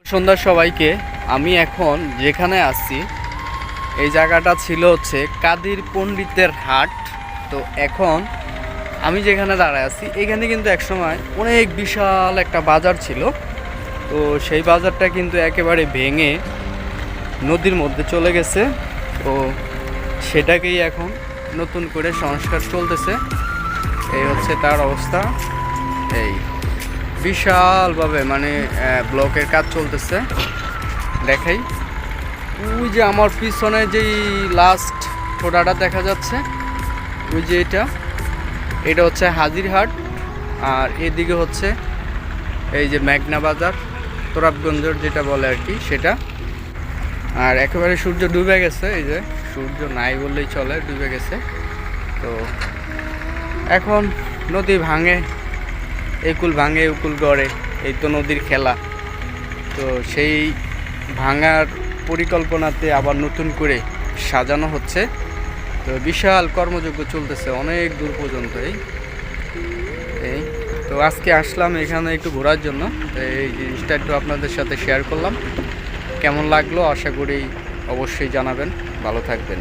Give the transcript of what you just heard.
সন্ধ্যা সবাইকে। আমি এখন যেখানে আছি এই জায়গাটা ছিল হচ্ছে কাদির পণ্ডিতের হাট। তো এখন আমি যেখানে দাঁড়ায় আছি এখানে কিন্তু একসময় অনেক বিশাল একটা বাজার ছিল। তো সেই বাজারটা কিন্তু একেবারে ভেঙে নদীর মধ্যে চলে গেছে। তো সেটাকেই এখন নতুন করে সংস্কার চলতেছে। এই হচ্ছে তার অবস্থা। এই বিশালভাবে মানে ব্লকের কাজ চলতেছে। দেখাই, ওই যে আমার পিছনে যেই লাস্ট ঠোঁটাটা দেখা যাচ্ছে, ওই যে এটা হচ্ছে হাজিরহাট। আর এদিকে হচ্ছে এই যে মেঘনা বাজার, তোরাবগঞ্জের যেটা বলে আর কি সেটা। আর একেবারে সূর্য ডুবে গেছে, এই যে সূর্য নাই বললেই চলে, ডুবে গেছে। তো এখন নদী ভাঙে, একুল ভাঙে উকুল গড়ে, এই তো নদীর খেলা। তো সেই ভাঙার পরিকল্পনাতে আবার নতুন করে সাজানো হচ্ছে। তো বিশাল কর্মযজ্ঞ চলতেছে অনেক দূর পর্যন্ত। এই তো আজকে আসলাম এখানে একটু ঘোরার জন্য। তো এই জিনিসটা একটু আপনাদের সাথে শেয়ার করলাম। কেমন লাগলো আশা করি অবশ্যই জানাবেন। ভালো থাকবেন।